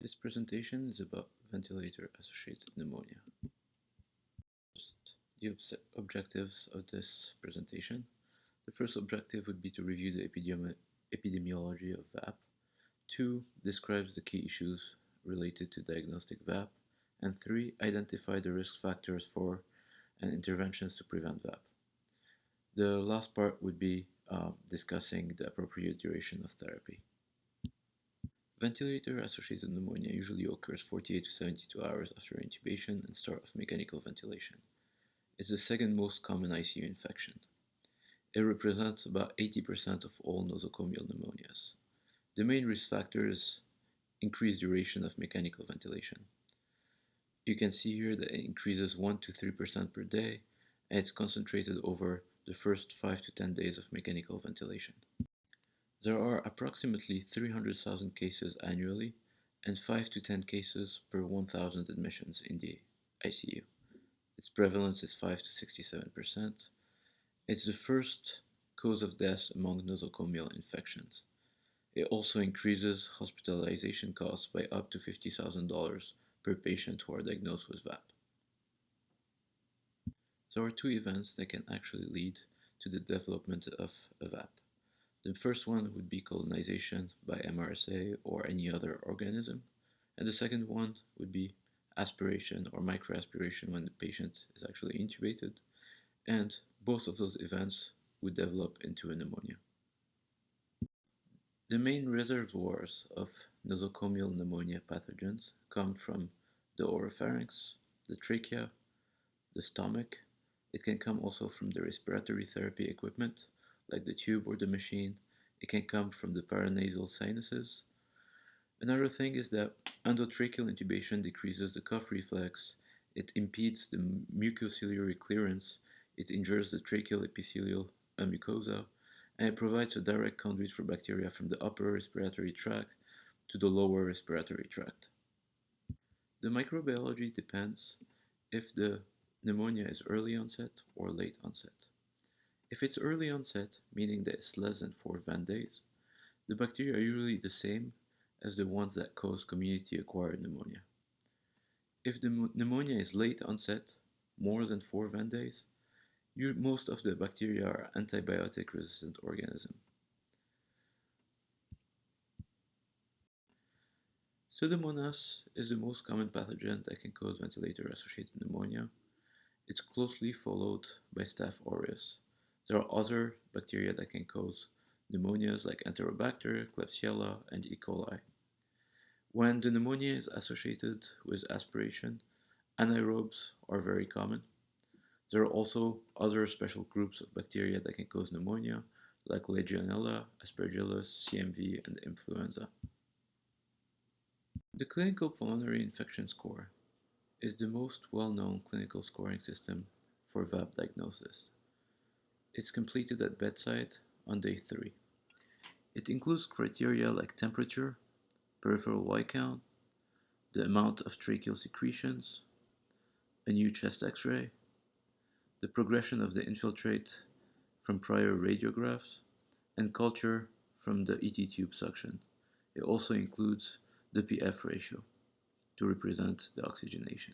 This presentation is about ventilator-associated pneumonia. First, the objectives of this presentation. The first objective would be to review the epidemiology of VAP. 2. Describes the key issues related to diagnostic VAP. And 3. Identify the risk factors for and interventions to prevent VAP. The last part would be discussing the appropriate duration of therapy. Ventilator-associated pneumonia usually occurs 48 to 72 hours after intubation and start of mechanical ventilation. It's the second most common ICU infection. It represents about 80% of all nosocomial pneumonias. The main risk factor is increased duration of mechanical ventilation. You can see here that it increases 1 to 3% per day, and it's concentrated over the first 5 to 10 days of mechanical ventilation. There are approximately 300,000 cases annually and 5 to 10 cases per 1,000 admissions in the ICU. Its prevalence is 5 to 67%. It's the first cause of death among nosocomial infections. It also increases hospitalization costs by up to $50,000 per patient who are diagnosed with VAP. There are two events that can actually lead to the development of a VAP. The first one would be colonization by MRSA or any other organism, and the second one would be aspiration or microaspiration when the patient is actually intubated, and both of those events would develop into a pneumonia. The main reservoirs of nosocomial pneumonia pathogens come from the oropharynx, the trachea, the stomach. It can come also from the respiratory therapy equipment, like the tube or the machine. It can come from the paranasal sinuses. Another thing is that endotracheal intubation decreases the cough reflex, it impedes the mucociliary clearance, it injures the tracheal epithelial mucosa, and it provides a direct conduit for bacteria from the upper respiratory tract to the lower respiratory tract. The microbiology depends if the pneumonia is early onset or late onset. If it's early onset, meaning that it's less than 4 Van days, the bacteria are usually the same as the ones that cause community-acquired pneumonia. If the pneumonia is late onset, more than 4 Van days, most of the bacteria are antibiotic-resistant organisms. Pseudomonas is the most common pathogen that can cause ventilator-associated pneumonia. It's closely followed by Staph aureus. There are other bacteria that can cause pneumonias like Enterobacter, Klebsiella, and E. coli. When the pneumonia is associated with aspiration, anaerobes are very common. There are also other special groups of bacteria that can cause pneumonia, like Legionella, Aspergillus, CMV, and influenza. The Clinical Pulmonary Infection Score is the most well-known clinical scoring system for VAP diagnosis. It's completed at bedside on day 3. It includes criteria like temperature, peripheral white count, the amount of tracheal secretions, a new chest X-ray, the progression of the infiltrate from prior radiographs, and culture from the ET tube suction. It also includes the PF ratio to represent the oxygenation.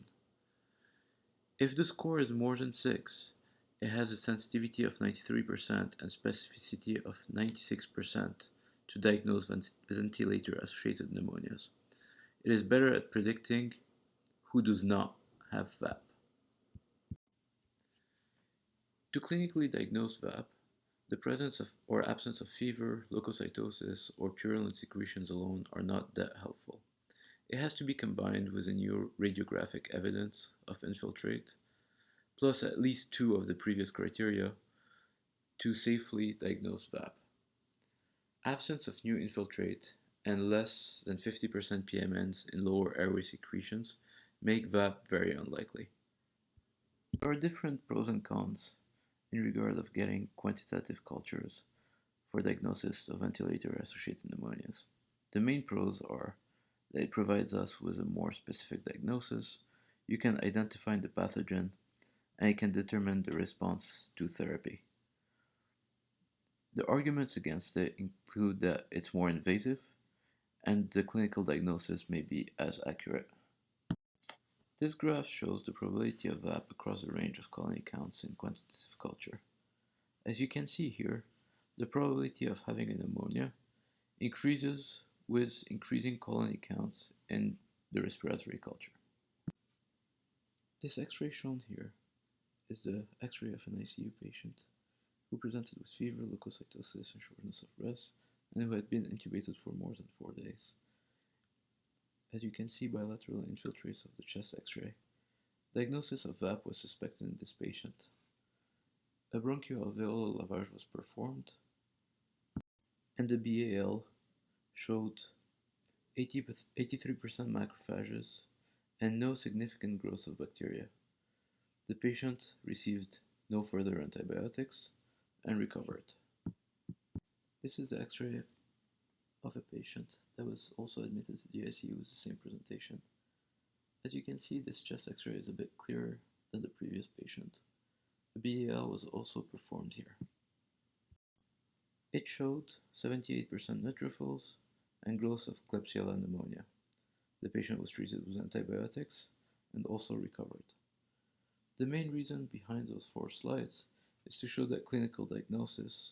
If the score is more than 6, it has a sensitivity of 93% and specificity of 96% to diagnose ventilator-associated pneumonias. It is better at predicting who does not have VAP. To clinically diagnose VAP, the presence of or absence of fever, leukocytosis, or purulent secretions alone are not that helpful. It has to be combined with a new radiographic evidence of infiltrate, plus at least 2 of the previous criteria to safely diagnose VAP. Absence of new infiltrate and less than 50% PMNs in lower airway secretions make VAP very unlikely. There are different pros and cons in regard of getting quantitative cultures for diagnosis of ventilator-associated pneumonias. The main pros are that it provides us with a more specific diagnosis, you can identify the pathogen, and you can determine the response to therapy. The arguments against it include that it's more invasive, and the clinical diagnosis may be as accurate. This graph shows the probability of VAP across a range of colony counts in quantitative culture. As you can see here, the probability of having a pneumonia increases with increasing colony counts in the respiratory culture. This X-ray shown here is the X-ray of an ICU patient who presented with fever, leukocytosis, and shortness of breath, and who had been intubated for more than 4 days. As you can see, bilateral infiltrates of the chest X-ray. Diagnosis of VAP was suspected in this patient. A bronchoalveolar lavage was performed, and the BAL showed 83% macrophages and no significant growth of bacteria. The patient received no further antibiotics and recovered. This is the X-ray of a patient that was also admitted to the ICU with the same presentation. As you can see, this chest X-ray is a bit clearer than the previous patient. A BAL was also performed here. It showed 78% neutrophils and growth of Klebsiella pneumonia. The patient was treated with antibiotics and also recovered. The main reason behind those 4 slides is to show that clinical diagnosis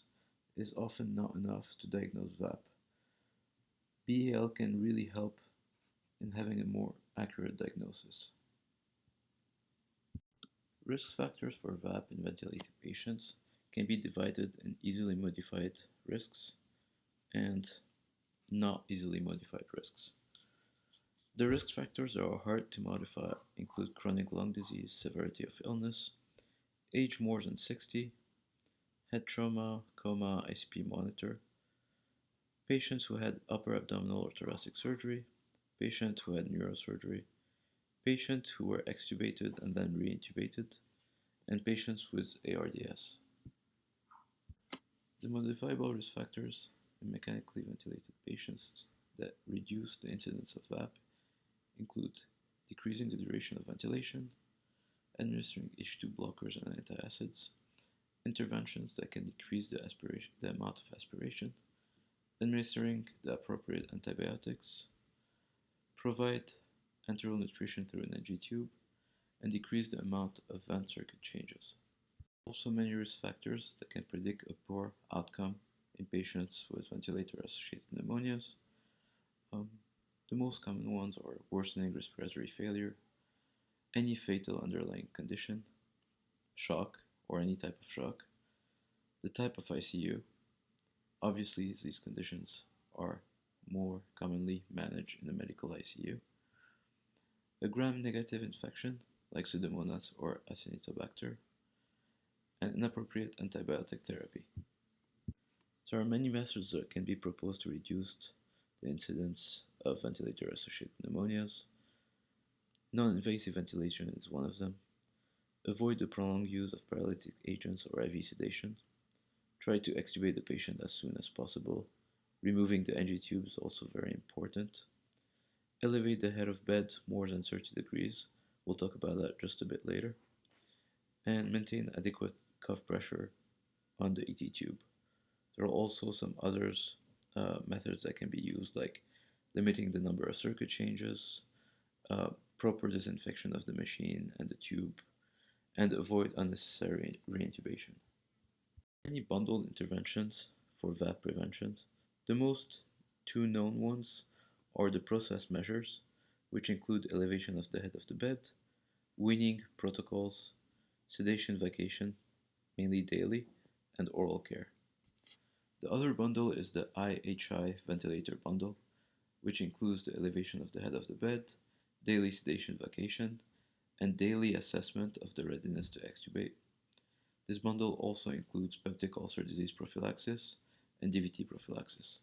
is often not enough to diagnose VAP. BAL can really help in having a more accurate diagnosis. Risk factors for VAP in ventilated patients can be divided in easily modified risks and not easily modified risks. The risk factors that are hard to modify include chronic lung disease, severity of illness, age more than 60, head trauma, coma, ICP monitor, patients who had upper abdominal or thoracic surgery, patients who had neurosurgery, patients who were extubated and then reintubated, and patients with ARDS. The modifiable risk factors in mechanically ventilated patients that reduce the incidence of VAP include decreasing the duration of ventilation, administering H2 blockers and antacids, interventions that can decrease the amount of aspiration, administering the appropriate antibiotics, provide enteral nutrition through an NG tube, and decrease the amount of vent circuit changes. Also, many risk factors that can predict a poor outcome in patients with ventilator-associated pneumonias. The most common ones are worsening respiratory failure, any fatal underlying condition, shock or any type of shock, the type of ICU. Obviously, these conditions are more commonly managed in a medical ICU. A gram-negative infection like Pseudomonas or Acinetobacter, and inappropriate antibiotic therapy. There are many methods that can be proposed to reduce the incidence of ventilator-associated pneumonias. Non-invasive ventilation is one of them. Avoid the prolonged use of paralytic agents or IV sedation. Try to extubate the patient as soon as possible. Removing the NG tube is also very important. Elevate the head of bed more than 30 degrees. We'll talk about that just a bit later. And maintain adequate cuff pressure on the ET tube. There are also some others methods that can be used, like limiting the number of circuit changes, proper disinfection of the machine and the tube, and avoid unnecessary reintubation. Any bundled interventions for VAP prevention. The most 2 known ones are the process measures, which include elevation of the head of the bed, weaning protocols, sedation vacation, mainly daily, and oral care. The other bundle is the IHI ventilator bundle, which includes the elevation of the head of the bed, daily sedation vacation, and daily assessment of the readiness to extubate. This bundle also includes peptic ulcer disease prophylaxis and DVT prophylaxis.